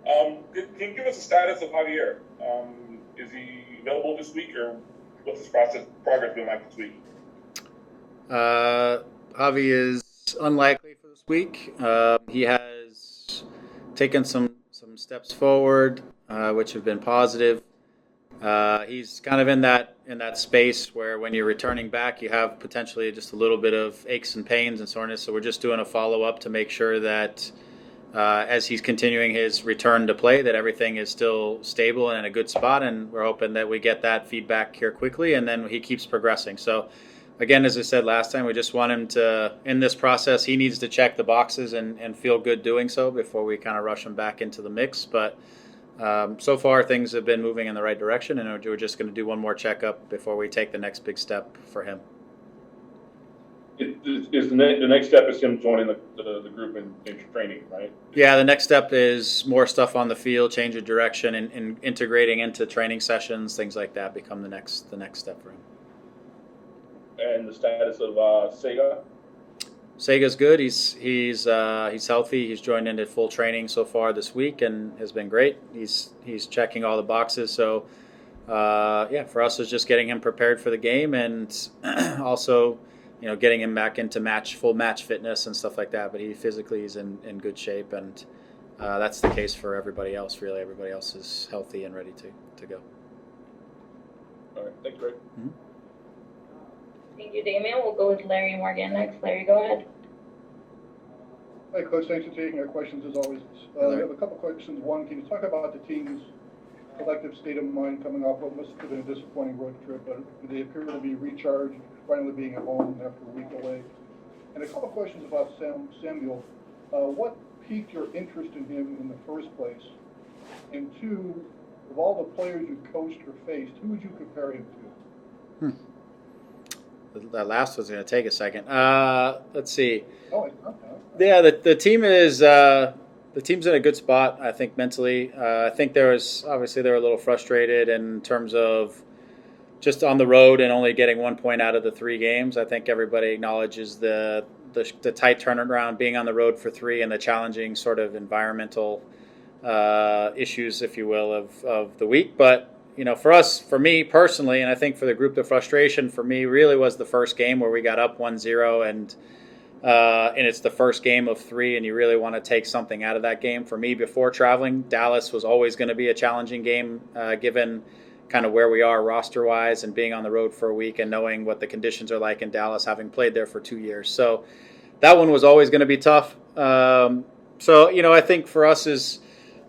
Can you give us a status of Javier? Is he available this week, or what's his progress been like this week? Javi is unlikely for this week. He has taken some steps forward, which have been positive. He's kind of in that space where when you're returning back, you have potentially just a little bit of aches and pains and soreness. So we're just doing a follow up to make sure that as he's continuing his return to play, that everything is still stable and in a good spot. And we're hoping that we get that feedback here quickly, and then he keeps progressing. So again, as I said last time, we just want him to, in this process, he needs to check the boxes and feel good doing so before we kind of rush him back into the mix. But so far, things have been moving in the right direction, and we're just going to do one more checkup before we take the next big step for him. Is the next step is him joining the group in training, right? Yeah, the next step is more stuff on the field, change of direction, and integrating into training sessions, things like that become the next step for him. And the status of Sega? Sega's good. He's healthy. He's joined into full training so far this week and has been great. He's checking all the boxes. So for us, it's just getting him prepared for the game, and also getting him back into full match fitness and stuff like that. But he physically is in good shape, and that's the case for everybody else. Really, everybody else is healthy and ready to go. All right, thanks, Greg. Mm-hmm. Thank you, Damian. We'll go with Larry Morgan next. Larry, go ahead. Hi, Coach. Thanks for taking our questions as always. We have a couple questions. One, can you talk about the team's collective state of mind coming off what must have been a disappointing road trip, but they appear to be recharged, finally being at home after a week away? And a couple questions about Samuel. What piqued your interest in him in the first place? And two, of all the players you coached or faced, who would you compare him to? That last one's going to take a second. Let's see. Oh, it's not that. Yeah, the team is the team's in a good spot, I think, mentally. I think they were a little frustrated in terms of just on the road and only getting 1 point out of the 3 games. I think everybody acknowledges the tight turnaround, being on the road for 3, and the challenging sort of environmental issues, if you will, of the week. But for me personally, and I think for the group, the frustration for me really was the first game where we got up 1-0, and it's the first game of 3, and you really want to take something out of that game. For me, before traveling, Dallas was always going to be a challenging game, given kind of where we are roster-wise and being on the road for a week and knowing what the conditions are like in Dallas, having played there for 2 years. So that one was always going to be tough. I think for us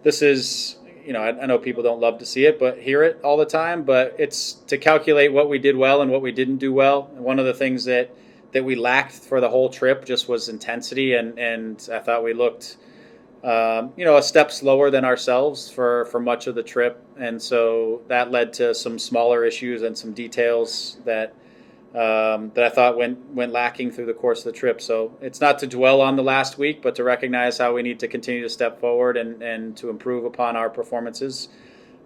this is I know people don't love to see it, but hear it all the time. But it's to calculate what we did well and what we didn't do well. And one of the things that we lacked for the whole trip just was intensity, and I thought we looked, a step slower than ourselves for much of the trip, and so that led to some smaller issues and some details that I thought went lacking through the course of the trip. So it's not to dwell on the last week, but to recognize how we need to continue to step forward and to improve upon our performances,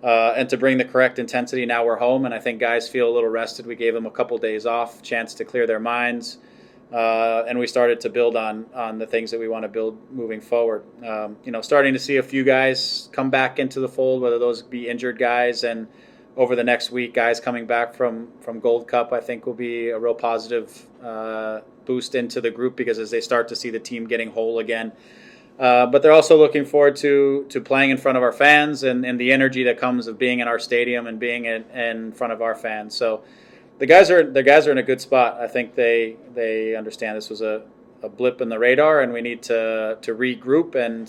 and to bring the correct intensity. Now we're home, and I think guys feel a little rested. We gave them a couple days off, chance to clear their minds, and we started to build on the things that we want to build moving forward. Starting to see a few guys come back into the fold, whether those be injured guys, and over the next week, guys coming back from Gold Cup, I think will be a real positive boost into the group, because as they start to see the team getting whole again. But they're also looking forward to playing in front of our fans and the energy that comes of being in our stadium and being in front of our fans. So the guys are in a good spot. I think they understand this was a blip in the radar, and we need to regroup and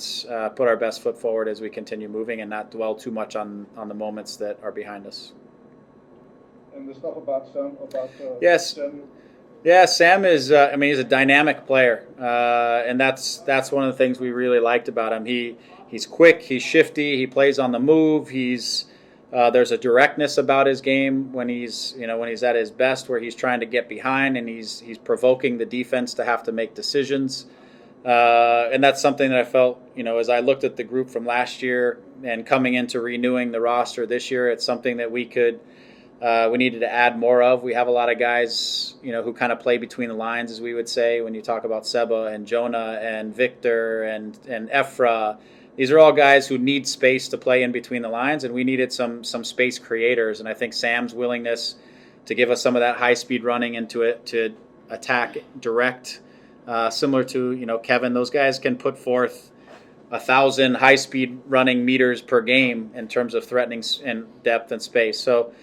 put our best foot forward as we continue moving and not dwell too much on the moments that are behind us. And the stuff about Sam, yes. Samuel? Yeah, Sam is. He's a dynamic player, and that's one of the things we really liked about him. He's quick, he's shifty, he plays on the move. There's a directness about his game when he's at his best, where he's trying to get behind and he's provoking the defense to have to make decisions. And that's something that I felt, as I looked at the group from last year and coming into renewing the roster this year, it's something that we needed to add more of. We have a lot of guys, who kind of play between the lines, as we would say, when you talk about Seba and Jonah and Victor and Efra. these are all guys who need space to play in between the lines, and we needed some space creators. And I think Sam's willingness to give us some of that high speed running into it, to attack direct, similar to Kevin. Those guys can put forth 1,000 high speed running meters per game in terms of threatening and depth and space. So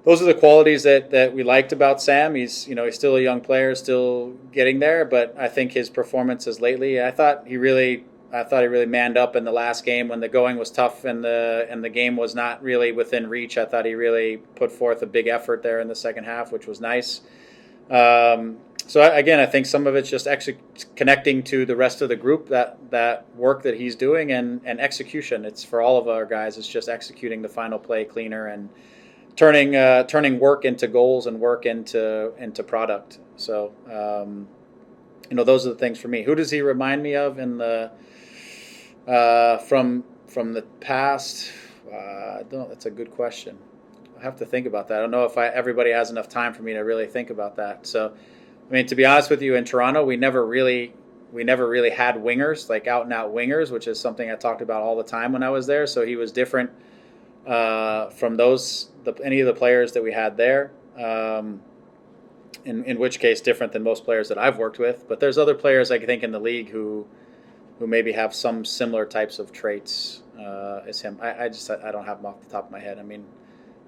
those are the qualities that we liked about Sam. He's still a young player, still getting there, but I think his performances lately, I thought he really manned up in the last game when the going was tough and the game was not really within reach. I thought he really put forth a big effort there in the second half, which was nice. So again, I think some of it's just connecting to the rest of the group, that work that he's doing, and execution. It's for all of our guys. It's just executing the final play cleaner and turning work into goals and work into product. So those are the things for me. Who does he remind me of in the from the past? That's a good question. I have to think about that. I don't know if everybody has enough time for me to really think about that. So, I mean, to be honest with you, in Toronto, we never really had wingers, like out and out wingers, which is something I talked about all the time when I was there. So he was different from any of the players that we had there. In which case, different than most players that I've worked with. But there's other players I think in the league who maybe have some similar types of traits as him. I don't have them off the top of my head. I mean,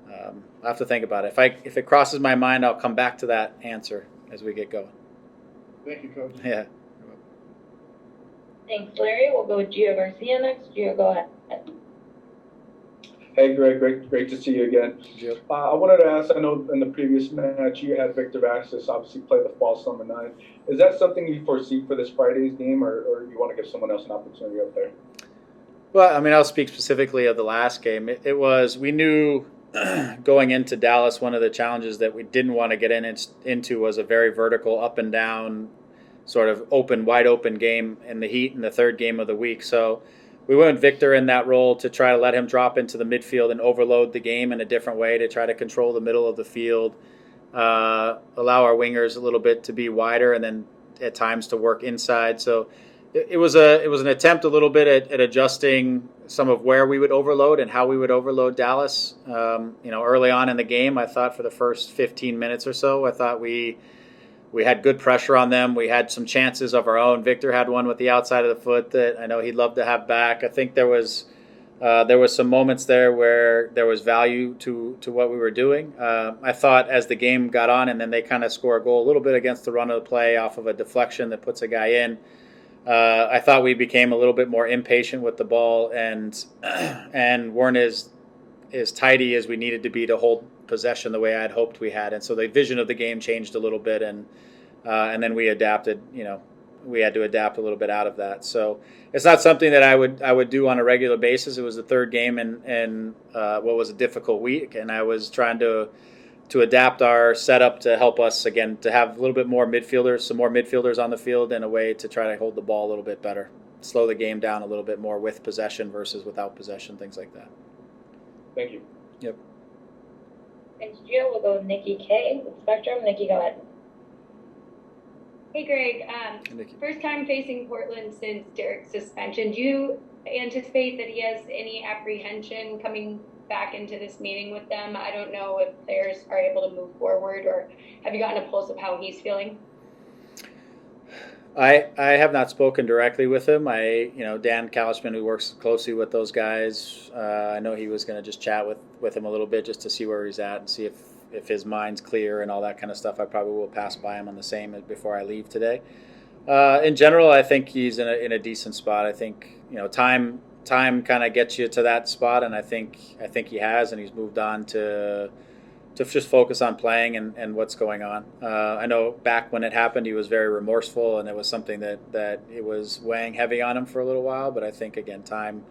I have to think about it. If it crosses my mind, I'll come back to that answer as we get going. Thank you, Coach. Yeah. Thanks, Larry. We'll go with Gio Garcia next. Gio, go ahead. Hey, Greg, great to see you again. I wanted to ask, I know in the previous match you had Victor Vasquez obviously play the false number 9. Is that something you foresee for this Friday's game, or you want to give someone else an opportunity up there? Well, I mean, I'll speak specifically of the last game. We knew going into Dallas, one of the challenges that we didn't want to get into was a very vertical, up and down, sort of wide open game in the Heat in the third game of the week. So we went Victor in that role to try to let him drop into the midfield and overload the game in a different way, to try to control the middle of the field, allow our wingers a little bit to be wider, and then at times to work inside. So it was an attempt a little bit at adjusting some of where we would overload and how we would overload Dallas. Early on in the game, I thought for the first 15 minutes or so, I thought we had good pressure on them. We had some chances of our own. Victor had one with the outside of the foot that I know he'd love to have back. I think there was some moments there where there was value to what we were doing. I thought as the game got on and then they kind of score a goal a little bit against the run of the play off of a deflection that puts a guy in, I thought we became a little bit more impatient with the ball and weren't as tidy as we needed to be to hold possession the way I had hoped we had. And so the vision of the game changed a little bit, and then we adapted. We had to adapt a little bit out of that. So it's not something that I would do on a regular basis. It was the third game in what was a difficult week, and I was trying to adapt our setup to help us, again, to have a little bit more midfielders, some more midfielders on the field in a way to try to hold the ball a little bit better, slow the game down a little bit more with possession versus without possession, things like that. Thank you. Yep. Thanks, Gio. We'll go with Nikki K with Spectrum. Nikki, go ahead. Hey, Greg. First time facing Portland since Derek's suspension. Do you anticipate that he has any apprehension coming back into this meeting with them? I don't know if players are able to move forward, or have you gotten a pulse of how he's feeling? I have not spoken directly with him. Dan Kalishman, who works closely with those guys, I know he was going to just chat with him a little bit just to see where he's at and see if his mind's clear and all that kind of stuff. I probably will pass by him on the same before I leave today. In general, I think he's in a decent spot. I think time kind of gets you to that spot, and I think he has, and he's moved on to just focus on playing and what's going on. I know back when it happened, he was very remorseful, and it was something that it was weighing heavy on him for a little while. But I think again, time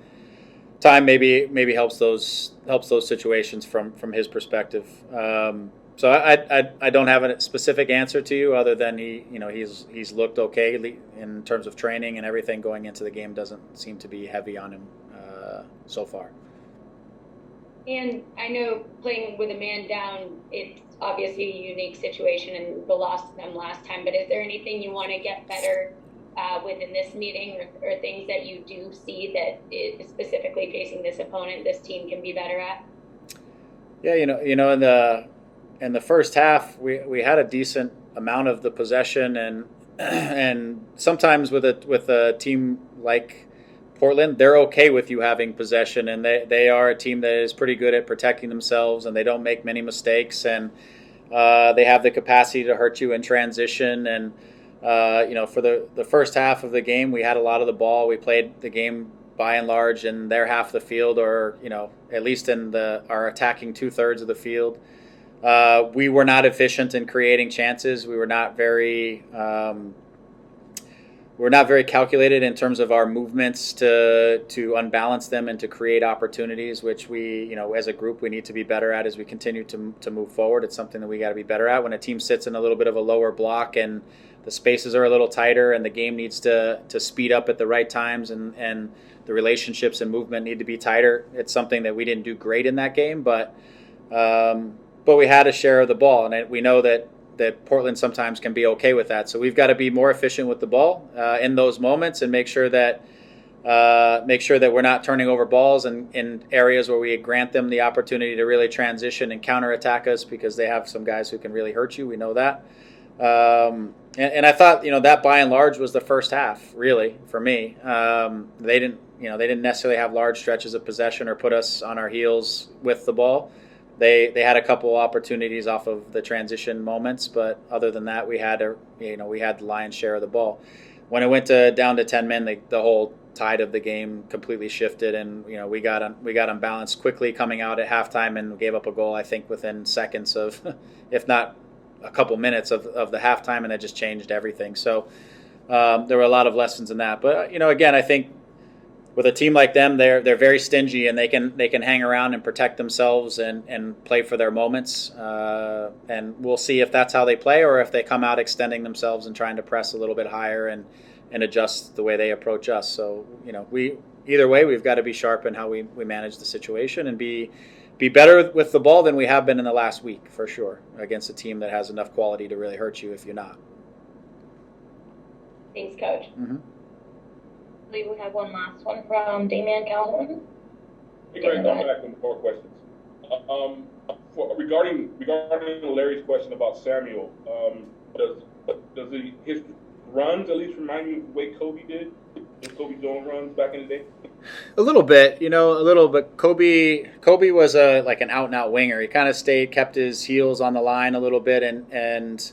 maybe helps those situations from his perspective. So I don't have a specific answer to you other than he's looked okay in terms of training, and everything going into the game doesn't seem to be heavy on him so far. And I know playing with a man down, it's obviously a unique situation, and we lost them last time. But is there anything you want to get better within this meeting, or things that you do see that is specifically facing this opponent, this team can be better at? Yeah, in the first half, we had a decent amount of the possession, and sometimes with a team like Portland, they're okay with you having possession, and they are a team that is pretty good at protecting themselves, and they don't make many mistakes, and they have the capacity to hurt you in transition. And for the first half of the game, we had a lot of the ball. We played the game by and large in their half of the field, or at least in our attacking 2/3 of the field. We were not efficient in creating chances. We were not very calculated in terms of our movements to unbalance them and to create opportunities, which we, as a group, we need to be better at as we continue to move forward. It's something that we got to be better at. When a team sits in a little bit of a lower block and the spaces are a little tighter and the game needs to speed up at the right times, and the relationships and movement need to be tighter, it's something that we didn't do great in that game, but we had a share of the ball, and we know that Portland sometimes can be okay with that. So we've got to be more efficient with the ball in those moments, and make sure that we're not turning over balls in areas where we grant them the opportunity to really transition and counterattack us, because they have some guys who can really hurt you. We know that. And I thought, that by and large was the first half, really, for me. They didn't necessarily have large stretches of possession or put us on our heels with the ball. They had a couple opportunities off of the transition moments, but other than that, we had the lion's share of the ball. When it went down to 10 men, the whole tide of the game completely shifted, and we got unbalanced quickly coming out at halftime, and gave up a goal, I think, within seconds of, if not a couple minutes of the halftime, and that just changed everything. So there were a lot of lessons in that. But again, I think with a team like them, they're very stingy, and they can hang around and protect themselves and play for their moments. And we'll see if that's how they play, or if they come out extending themselves and trying to press a little bit higher and adjust the way they approach us. So either way, we've got to be sharp in how we manage the situation, and be better with the ball than we have been in the last week, for sure, against a team that has enough quality to really hurt you if you're not. Thanks, Coach. Mm-hmm. I believe we have one last one from Damian Calhoun. Hey, Greg, I'm back with more questions. Regarding Larry's question about Samuel, does his runs at least remind you of the way Kobe did? Did Kobe Jones runs back in the day? A little bit, a little bit. Kobe was like an out-and-out winger. He kind of kept his heels on the line a little bit, and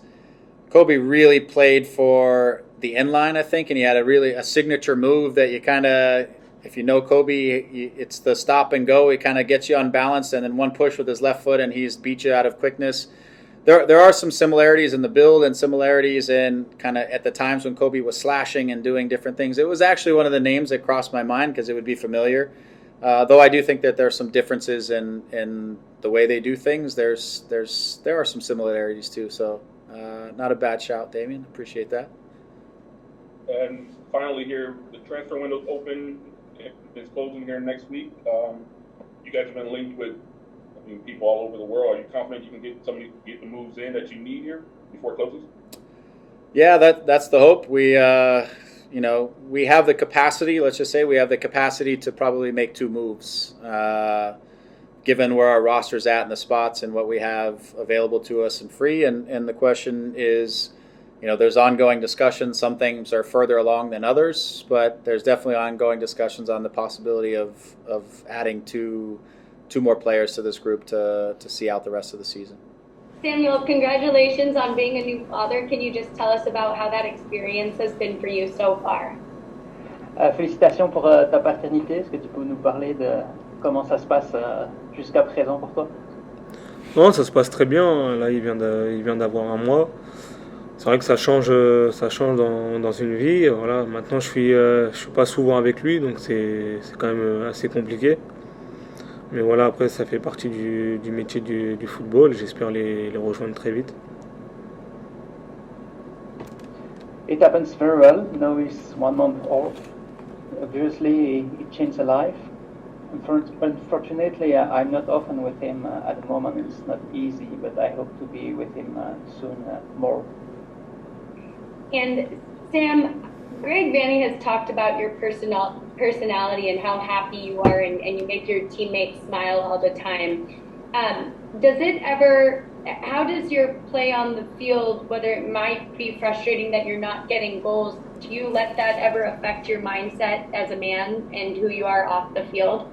Kobe really played for the inline, I think, and he had a signature move that you kind of, if you know Kobe, it's the stop and go. He kind of gets you unbalanced, and then one push with his left foot, and he's beat you out of quickness. There are some similarities in the build, and similarities in kind of at the times when Kobe was slashing and doing different things. It was actually one of the names that crossed my mind because it would be familiar. Though I do think that there are some differences in the way they do things. There are some similarities too. So not a bad shout, Damien. Appreciate that. And finally, here the transfer window's open. It's closing here next week. You guys have been linked with people all over the world. Are you confident you can get the moves in that you need here before it closes? Yeah, that's the hope. We we have the capacity. Let's just say we have the capacity to probably make 2 moves, given where our roster's at and the spots and what we have available to us and free. And the question is, there's ongoing discussions. Some things are further along than others, but there's definitely ongoing discussions on the possibility of adding two more players to this group to see out the rest of the season. Samuel, congratulations on being a new father. Can you just tell us about how that experience has been for you so far? Félicitations pour ta paternité. Est-ce que tu peux nous parler de comment ça se passe jusqu'à présent pour toi? Non, ça se passe très bien. Là, il vient d'avoir 1 mois. C'est vrai que ça change dans une vie. Voilà. Maintenant, je suis pas souvent avec lui, donc c'est quand même assez compliqué. Mais voilà, après, ça fait partie du métier du football. J'espère les rejoindre très vite. It happens very well. Now he's 1 month old. Obviously, it changed a life. Unfortunately, I'm not often with him at the moment. It's not easy, but I hope to be with him soon more. And Sam, Greg Vanney has talked about your personality and how happy you are and you make your teammates smile all the time. How does your play on the field, whether it might be frustrating that you're not getting goals, do you let that ever affect your mindset as a man and who you are off the field?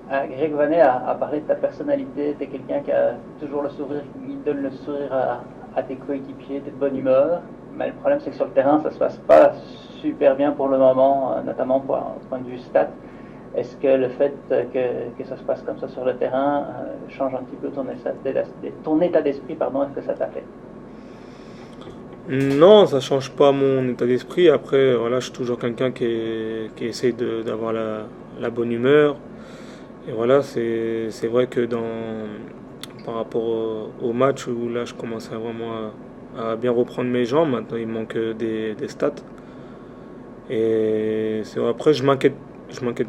Greg Vanney a parlé de ta personnalité. Tu es quelqu'un qui a toujours le sourire, qui donne le sourire à tes coéquipiers, tu es de bonne humeur. Mais le problème, c'est que sur le terrain, ça se passe pas super bien pour le moment, notamment point de vue stats. Est-ce que le fait que ça se passe comme ça sur le terrain change un petit peu ton état d'esprit, est-ce que ça t'affecte? Non, ça change pas mon état d'esprit. Après, voilà, je suis toujours quelqu'un qui essaie d'avoir la bonne humeur. Et voilà, c'est vrai que par rapport au match où là, je commence vraiment à bien reprendre mes jambes. Maintenant, il manque des stats. Et c'est vrai, après, je m'inquiète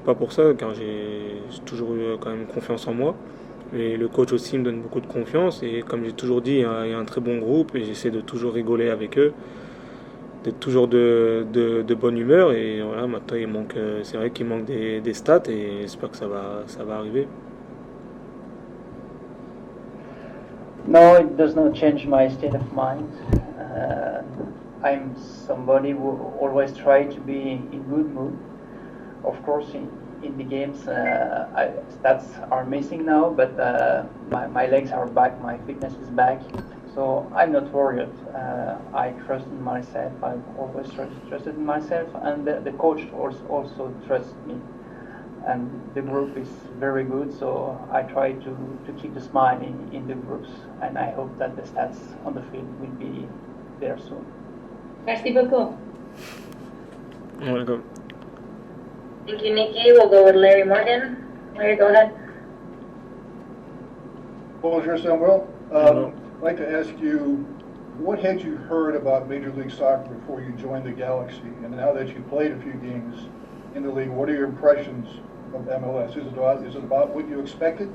pas pour ça, car j'ai toujours eu quand même confiance en moi. Et le coach aussi me donne beaucoup de confiance. Et comme j'ai toujours dit, il y a un très bon groupe et j'essaie de toujours rigoler avec eux, d'être toujours de bonne humeur. Et voilà, maintenant, c'est vrai qu'il manque des stats et j'espère que ça va arriver. No, it does not change my state of mind. I'm somebody who always try to be in good mood. Of course, in the games, stats are missing now, but my legs are back, my fitness is back, so I'm not worried. I trust in myself. I've always trusted in myself, and the coach also trusts me. And the group is very good, so I try to keep the smile in the groups, and I hope that the stats on the field will be there soon. Merci beaucoup. Voilà. Thank you, Nikki. We'll go with Larry Morgan. Larry, go ahead. Bonjour, Samuel. I'd like to ask you, what had you heard about Major League Soccer before you joined the Galaxy? And now that you played a few games in the league, what are your impressions of MLS? Is it about what you expected?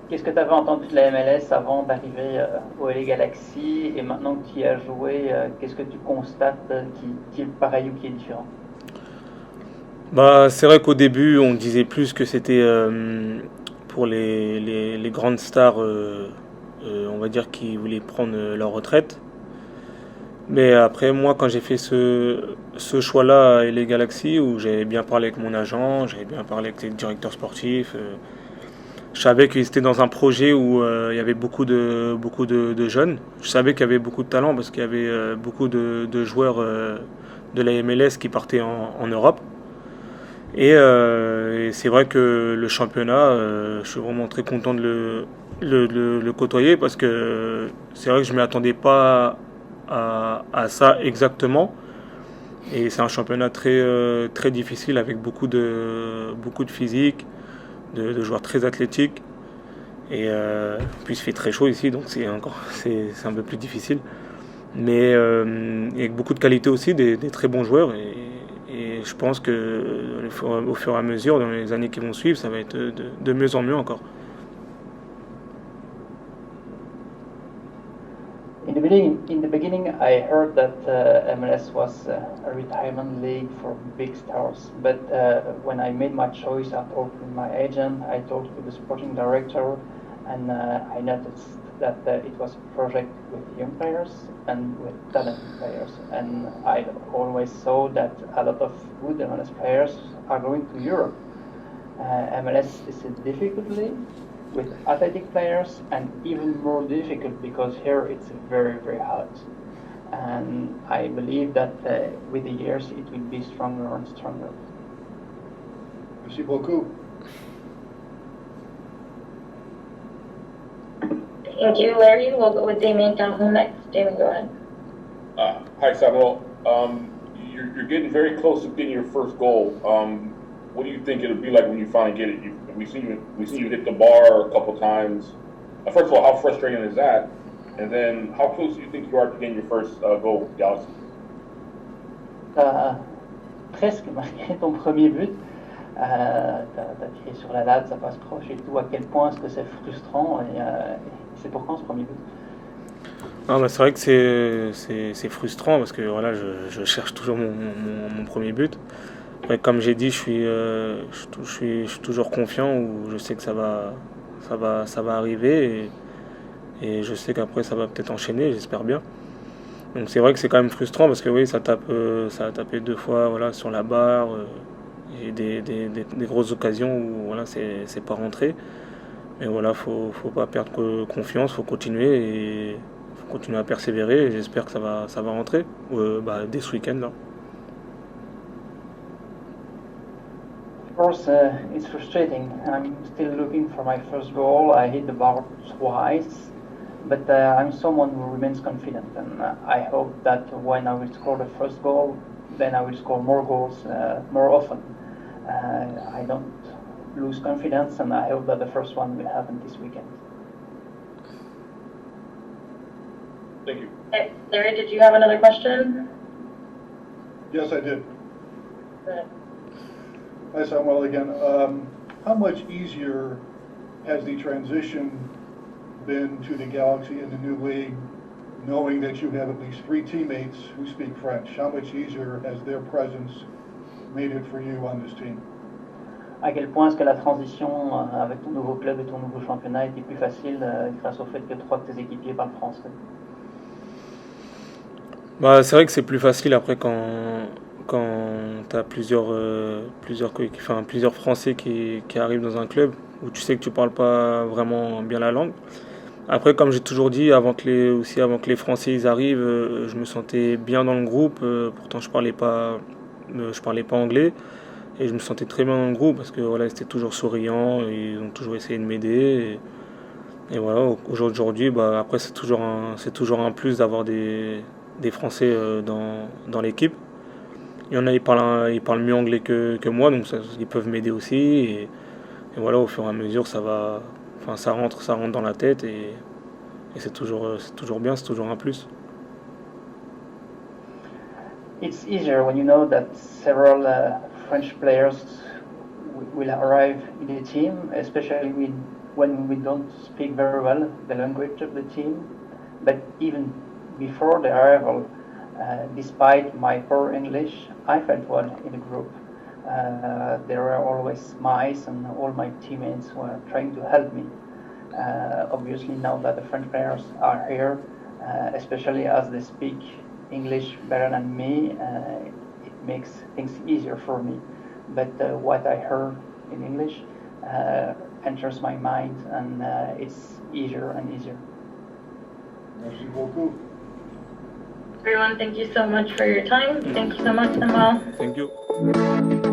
Qu'est-ce que tu avais entendu de la MLS avant d'arriver au LA Galaxy et maintenant que tu y as joué, qu'est-ce que tu constates qui est pareil ou qui est différent? Bah, c'est vrai qu'au début, on disait plus que c'était pour les grandes stars, on va dire, qui voulaient prendre leur retraite. Mais après, moi, quand j'ai fait ce choix-là à LA Galaxy, où j'avais bien parlé avec mon agent, j'avais bien parlé avec les directeurs sportifs, je savais qu'ils étaient dans un projet où il y avait beaucoup de jeunes. Je savais qu'il y avait beaucoup de talent parce qu'il y avait beaucoup de joueurs de la MLS qui partaient en Europe. Et c'est vrai que le championnat, je suis vraiment très content de le côtoyer parce que c'est vrai que je ne m'y attendais pas à ça exactement. Et c'est un championnat très difficile avec beaucoup de physique, de joueurs très athlétiques. Et puis il fait très chaud ici, donc c'est un peu plus difficile. Mais avec beaucoup de qualité aussi, des très bons joueurs. Et je pense que au fur et à mesure, dans les années qui vont suivre, ça va être de mieux en mieux encore. In the beginning, I heard that MLS was a retirement league for big stars. But when I made my choice, I talked with my agent, I talked with the sporting director, and I noticed that it was a project with young players and with talented players. And I always saw that a lot of good MLS players are going to Europe. MLS is a difficult league with athletic players, and even more difficult because here it's very, very hot. And I believe that with the years it will be stronger and stronger. Merci beaucoup. Thank you, Larry. We'll go with Damien Calhoun next. Damien, go ahead. Hi, Samuel. You're getting very close to getting your first goal. What do you think it'll be like when you finally get it? We've seen you hit the bar a couple times. First of all, how frustrating is that? And then, how close do you think you are to getting your first goal with Galaxy? T'as presque marqué ton premier but. T'as tiré sur la latte, ça passe proche et tout. À quel point est-ce que c'est frustrant et c'est pour quand ce premier but? Non, mais c'est vrai que c'est frustrant parce que voilà, je cherche toujours mon premier but. Ouais, comme j'ai dit, je suis toujours confiant où je sais que ça va arriver et je sais qu'après ça va peut-être enchaîner, j'espère bien. Donc c'est vrai que c'est quand même frustrant parce que oui, ça a tapé 2 fois voilà, sur la barre. J'ai des grosses occasions où voilà, c'est pas rentré. Mais voilà, faut pas perdre confiance, faut continuer et faut continuer à persévérer et j'espère que ça va rentrer dès ce week-end là. Of course, it's frustrating. I'm still looking for my first goal. I hit the bar twice, but I'm someone who remains confident, and I hope that when I will score the first goal, then I will score more goals more often. I don't lose confidence, and I hope that the first one will happen this weekend. Thank you. Okay, Larry, did you have another question? Yes, I did. Go ahead. Hi, Samuel again. How much easier has the transition been to the Galaxy in the new league, knowing that you have at least 3 teammates who speak French? How much easier has their presence made it for you on this team? À quel point est-ce que la transition avec ton nouveau club et ton nouveau championnat était plus facile grâce au fait que 3 de tes équipiers parlent français? Bah, c'est vrai que c'est plus facile après quand tu as plusieurs Français qui arrivent dans un club où tu sais que tu parles pas vraiment bien la langue. Après, comme j'ai toujours dit, avant que les Français ils arrivent, je me sentais bien dans le groupe. Pourtant, je parlais pas anglais et je me sentais très bien dans le groupe parce que voilà, ils étaient toujours souriants, et ils ont toujours essayé de m'aider. Et voilà, aujourd'hui, bah, après c'est toujours un plus d'avoir des Français dans l'équipe. Il y en a, ils parlent mieux anglais que moi, donc ils peuvent m'aider aussi. Et voilà, au fur et à mesure, ça rentre dans la tête et c'est toujours bien, c'est toujours un plus. It's easier when you know that several French players will arrive in the team, especially when we don't speak very well the language of the team. But even before the arrival, despite my poor English, I felt well in the group. There were always smiles, and all my teammates were trying to help me. Obviously, now that the French players are here, especially as they speak English better than me, it makes things easier for me. But what I heard in English enters my mind, and it's easier and easier. Merci beaucoup. Everyone, thank you so much for your time. Thank you so much, Samuel. Thank you.